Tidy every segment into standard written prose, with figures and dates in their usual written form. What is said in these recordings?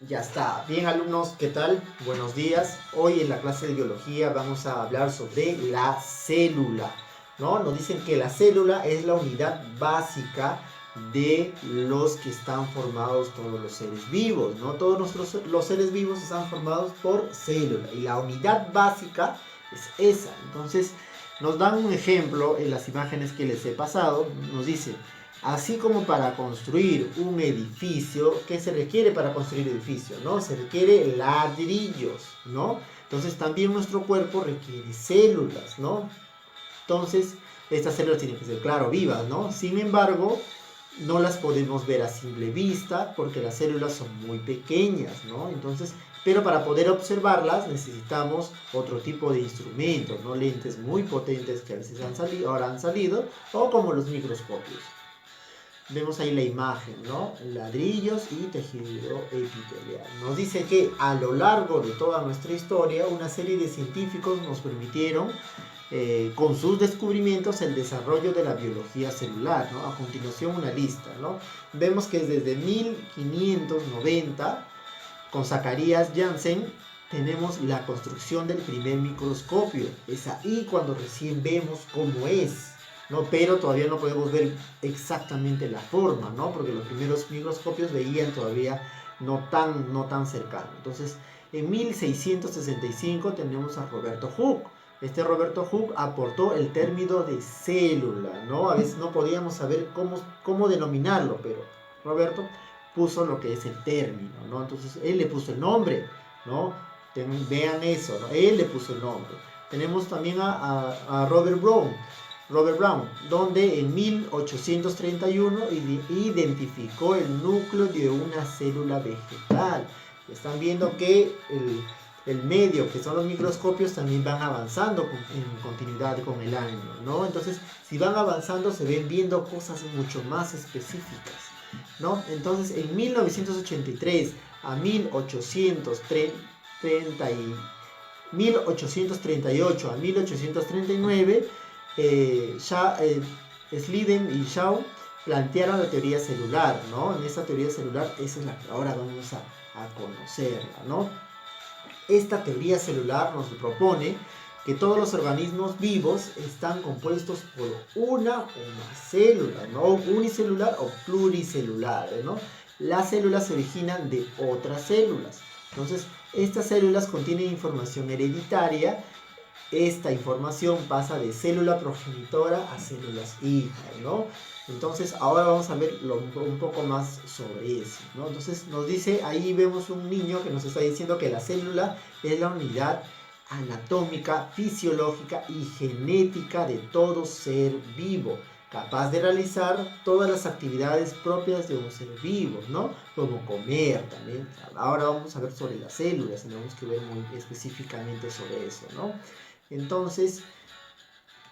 Ya está. Bien, alumnos, ¿qué tal? Buenos días. Hoy en la clase de biología vamos a hablar sobre la célula, ¿no? Nos dicen que la célula es la unidad básica de los que están formados todos los seres vivos, ¿no? Todos los seres vivos están formados por célula y la unidad básica es esa. Entonces, nos dan un ejemplo en las imágenes que les he pasado. Nos dice, así como para construir un edificio, ¿qué se requiere para construir edificio? ¿No? Se requiere ladrillos, ¿no? Entonces también nuestro cuerpo requiere células, ¿no? Entonces, estas células tienen que ser, claro, vivas, ¿no? Sin embargo, no las podemos ver a simple vista porque las células son muy pequeñas, ¿no? Entonces, pero para poder observarlas necesitamos otro tipo de instrumentos, ¿no? Lentes muy potentes que a veces ahora han salido, o como los microscopios. Vemos ahí la imagen, ¿no? Ladrillos y tejido epitelial. Nos dice que a lo largo de toda nuestra historia, una serie de científicos nos permitieron, con sus descubrimientos, el desarrollo de la biología celular, ¿no? A continuación, una lista, ¿no? Vemos que desde 1590, con Zacarías Janssen, tenemos la construcción del primer microscopio. Es ahí cuando recién vemos cómo es, ¿no? Pero todavía no podemos ver exactamente la forma, ¿no? Porque los primeros microscopios veían todavía no tan cercano. Entonces, en 1665 tenemos a Roberto Hooke. Este Roberto Hooke aportó el término de célula, ¿no? A veces no podíamos saber cómo denominarlo, pero Roberto puso lo que es el término, ¿no? Entonces, él le puso el nombre, ¿no? Vean eso, ¿no? Él le puso el nombre. Tenemos también a Robert Brown. Robert Brown, donde en 1831 identificó el núcleo de una célula vegetal. Están viendo que el medio, que son los microscopios, también van avanzando en continuidad con el año, ¿no? Entonces, si van avanzando, se ven viendo cosas mucho más específicas, ¿no? Entonces, en 1983 a 1838 a 1839, Sliden y Shaw plantearon la teoría celular, ¿no? En esta teoría celular, esa es la que ahora vamos a conocerla, ¿no? Esta teoría celular nos propone que todos los organismos vivos están compuestos por una o más células, ¿no? Unicelular o pluricelulares, ¿no? Las células se originan de otras células. Entonces, estas células contienen información hereditaria. Esta información pasa de célula progenitora a células hijas, ¿no? Entonces, ahora vamos a ver un poco más sobre eso, ¿no? Entonces, nos dice, ahí vemos un niño que nos está diciendo que la célula es la unidad anatómica, fisiológica y genética de todo ser vivo, capaz de realizar todas las actividades propias de un ser vivo, ¿no? Como comer también. Ahora vamos a ver sobre las células, tenemos que ver muy específicamente sobre eso, ¿no? Entonces,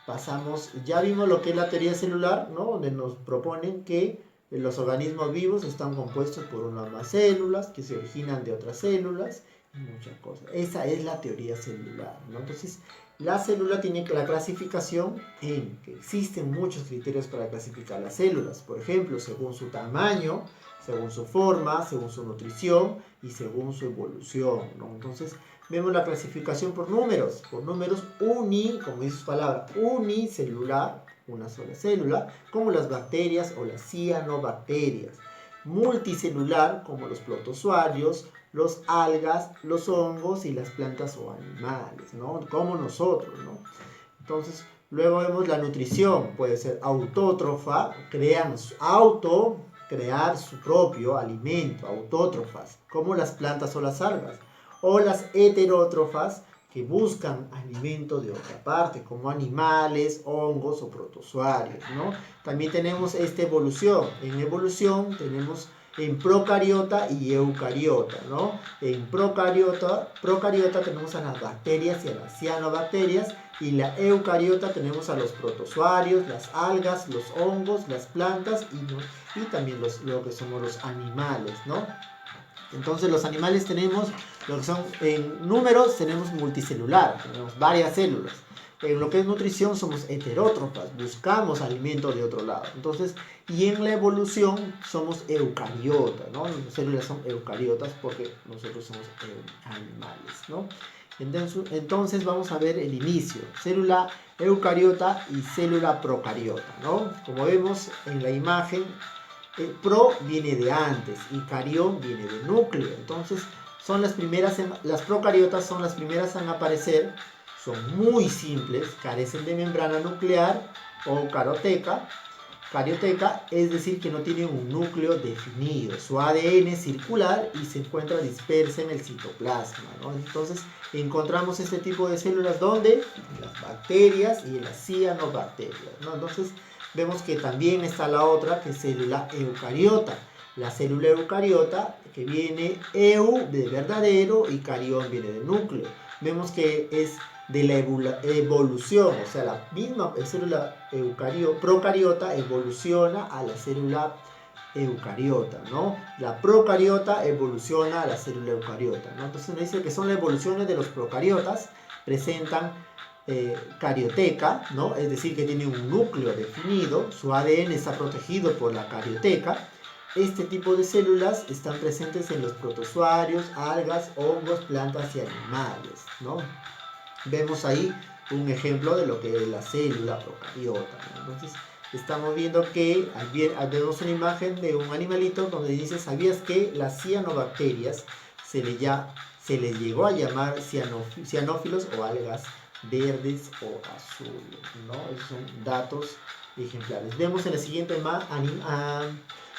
pasamos, ya vimos lo que es la teoría celular, ¿no? Donde nos proponen que los organismos vivos están compuestos por una o más células, que se originan de otras células, y muchas cosas. Esa es la teoría celular, ¿no? Entonces, la célula tiene la clasificación en que existen muchos criterios para clasificar las células. Por ejemplo, según su tamaño, según su forma, según su nutrición y según su evolución, ¿no? Entonces, vemos la clasificación por números como dice su palabra, unicelular, una sola célula, como las bacterias o las cianobacterias, multicelular, como los protozoarios, los algas, los hongos y las plantas o animales, ¿no? Como nosotros, ¿no? Entonces, luego vemos la nutrición, puede ser autótrofa, crear su propio alimento, autótrofas, como las plantas o las algas, o las heterótrofas, que buscan alimento de otra parte, como animales, hongos o protozoarios, ¿no? También tenemos esta evolución. En evolución tenemos en procariota y eucariota, ¿no? En procariota tenemos a las bacterias y a las cianobacterias, y la eucariota tenemos a los protozoarios, las algas, los hongos, las plantas y también lo que somos los animales, ¿no? Entonces los animales tenemos lo que son, en números tenemos multicelular, tenemos varias células. en lo que es nutrición somos heterótrofas, buscamos alimento de otro lado. Entonces, y en la evolución somos eucariotas, ¿no? Las células son eucariotas porque nosotros somos animales, ¿no? Entonces vamos a ver el inicio, célula eucariota y célula procariota, ¿no? Como vemos en la imagen, pro viene de antes y carión viene de núcleo. Entonces son las primeras, las procariotas son las primeras en aparecer, son muy simples, carecen de membrana nuclear o carioteca, es decir que no tienen un núcleo definido, su ADN es circular y se encuentra dispersa en el citoplasma, ¿no? Entonces encontramos este tipo de células donde en las bacterias y en las cianobacterias, ¿no? Entonces vemos que también está la otra, que es célula eucariota. La célula eucariota, que viene eu de verdadero y carión viene de núcleo. Vemos que es de la evolución, o sea, la misma célula procariota evoluciona a la célula eucariota, ¿no? La procariota evoluciona a la célula eucariota, ¿no? Entonces nos dice que son las evoluciones de los procariotas, presentan carioteca, ¿no? Es decir, que tienen un núcleo definido, su ADN está protegido por la carioteca. Este tipo de células están presentes en los protozoarios, algas, hongos, plantas y animales, ¿no? Vemos ahí un ejemplo de lo que es la célula procariota, ¿no? Entonces estamos viendo que vemos una imagen de un animalito donde dice, ¿sabías que las cianobacterias se les llegó a llamar cianófilos o algas verdes o azules, ¿no? Esos son datos ejemplares. Vemos en la siguiente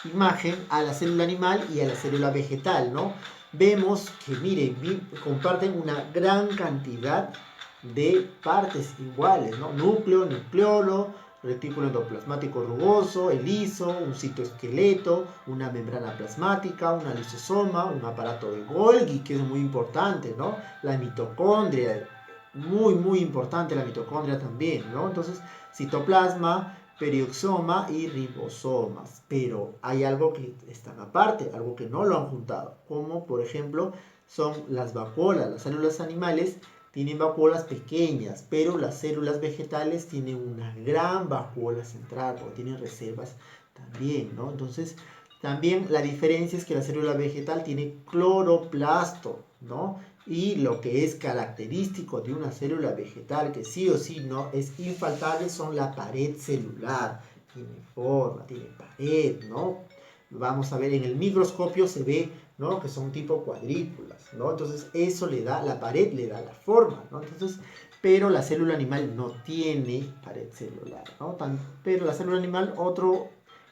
imagen a la célula animal y a la célula vegetal, ¿no? Vemos que, miren, comparten una gran cantidad de partes iguales, ¿no? Núcleo, nucleolo, retículo endoplasmático rugoso, el liso, un citoesqueleto, una membrana plasmática, una lisosoma, un aparato de Golgi, que es muy importante, ¿no? La mitocondria, muy importante la mitocondria también, ¿no? Entonces, citoplasma, perioxoma y ribosomas. Pero hay algo que están aparte, algo que no lo han juntado, como por ejemplo son las vacuolas. Las células animales tienen vacuolas pequeñas, pero las células vegetales tienen una gran vacuola central, porque tienen reservas también, ¿no? Entonces, también la diferencia es que la célula vegetal tiene cloroplasto, ¿no? Y lo que es característico de una célula vegetal, que sí o sí no es infaltable, son la pared celular. Tiene forma, tiene pared, ¿no? Vamos a ver, en el microscopio se ve, ¿no? Que son tipo cuadrículas, ¿no? Entonces eso le da, la pared le da la forma, ¿no? Entonces, pero la célula animal no tiene pared celular, ¿no? Pero la célula animal,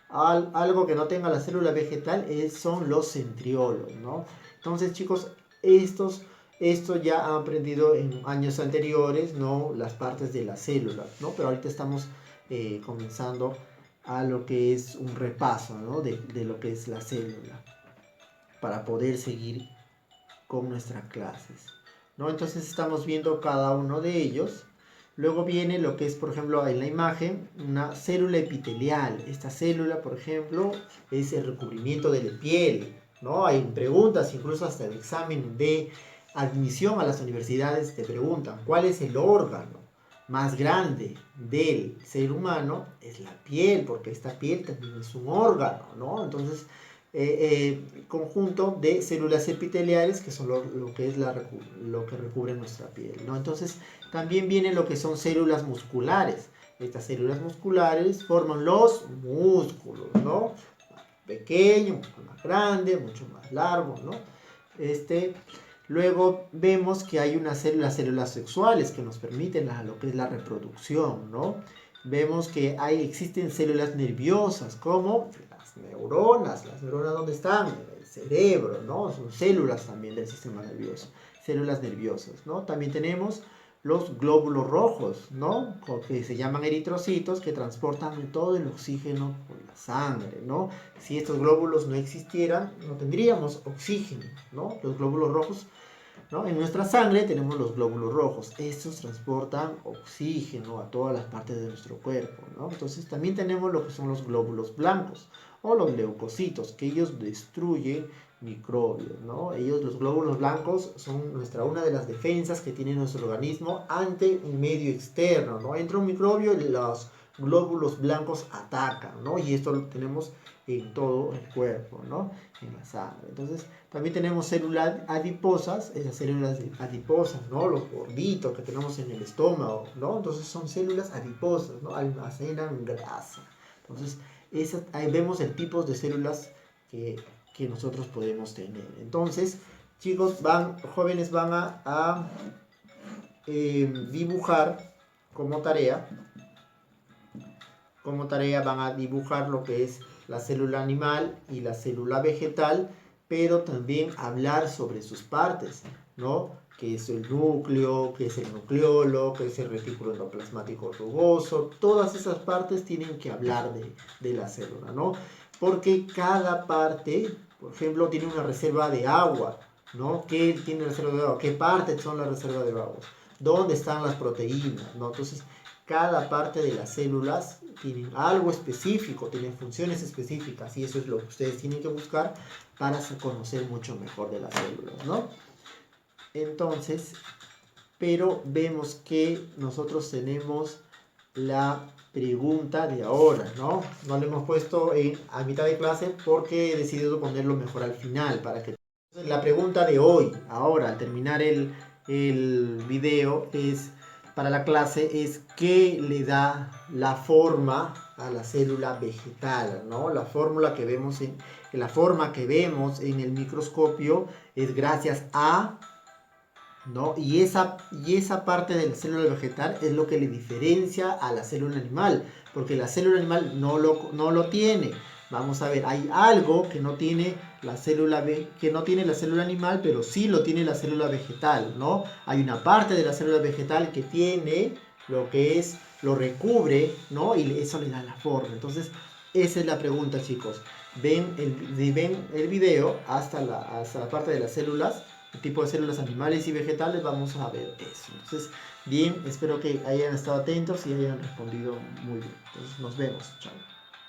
algo que no tenga la célula vegetal son los centriolos, ¿no? Entonces, chicos, esto ya han aprendido en años anteriores, ¿no? Las partes de la célula, ¿no? Pero ahorita estamos comenzando a lo que es un repaso, ¿no? de lo que es la célula, para poder seguir con nuestras clases, ¿no? Entonces estamos viendo cada uno de ellos. Luego viene lo que es, por ejemplo, en la imagen, una célula epitelial. Esta célula, por ejemplo, es el recubrimiento de la piel, ¿no? Hay preguntas, incluso hasta el examen de admisión a las universidades te preguntan, ¿cuál es el órgano más grande del ser humano? Es la piel, porque esta piel también es un órgano, ¿no? Entonces, conjunto de células epiteliales que son lo que es lo que recubre nuestra piel, ¿no? Entonces también vienen lo que son células musculares. Estas células musculares forman los músculos, ¿no? Pequeño, mucho más grande, mucho más largo, ¿no? Luego vemos que hay las células sexuales que nos permiten lo que es la reproducción, ¿no? Vemos que existen células nerviosas como las neuronas ¿dónde están? En el cerebro, ¿no? Son células también del sistema nervioso, células nerviosas, ¿no? También tenemos los glóbulos rojos, ¿no? Que se llaman eritrocitos, que transportan todo el oxígeno por la sangre, ¿no? Si estos glóbulos no existieran, no tendríamos oxígeno, ¿no? Los glóbulos rojos, ¿no? En nuestra sangre tenemos los glóbulos rojos. Estos transportan oxígeno a todas las partes de nuestro cuerpo, ¿no? Entonces también tenemos lo que son los glóbulos blancos o los leucocitos, que ellos destruyen microbios, ¿no? Los glóbulos blancos, son una de las defensas que tiene nuestro organismo ante un medio externo, ¿no? Entra un microbio y los glóbulos blancos atacan, ¿no? Y esto lo tenemos en todo el cuerpo, ¿no? En la sangre. Entonces, también tenemos células adiposas, esas células adiposas, ¿no? Los gorditos que tenemos en el estómago, ¿no? Entonces son células adiposas, ¿no? Almacenan grasa. Entonces, ahí vemos el tipo de células que nosotros podemos tener. Entonces, chicos, jóvenes van a dibujar como tarea, van a dibujar lo que es la célula animal y la célula vegetal, pero también hablar sobre sus partes, ¿no? Que es el núcleo, que es el nucleolo, que es el retículo endoplasmático rugoso. Todas esas partes tienen que hablar de la célula, ¿no? Porque cada parte, por ejemplo, tiene una reserva de agua, ¿no? ¿Qué tiene reserva de agua? ¿Qué partes son la reserva de agua? ¿Dónde están las proteínas? ¿No? Entonces, cada parte de las células tienen algo específico, tienen funciones específicas, y eso es lo que ustedes tienen que buscar para conocer mucho mejor de las células, ¿no? Entonces, pero vemos que nosotros tenemos la pregunta de ahora, ¿no? No lo hemos puesto a mitad de clase porque he decidido ponerlo mejor al final, para que... La pregunta de hoy, ahora, al terminar el video, para la clase, es ¿qué le da la forma a la célula vegetal, ¿no? La fórmula que vemos la forma que vemos en el microscopio es gracias a... ¿no? Y esa parte de la célula vegetal es lo que le diferencia a la célula animal, porque la célula animal no lo tiene. Vamos a ver, hay algo que no tiene la célula animal, pero sí lo tiene la célula vegetal, ¿no? Hay una parte de la célula vegetal que tiene lo recubre, ¿no? Y eso le da la forma. Entonces, esa es la pregunta, chicos. Ven el video hasta la parte de las células, el tipo de células animales y vegetales, vamos a ver eso. Entonces, bien, espero que hayan estado atentos y hayan respondido muy bien. Entonces, nos vemos. Chao.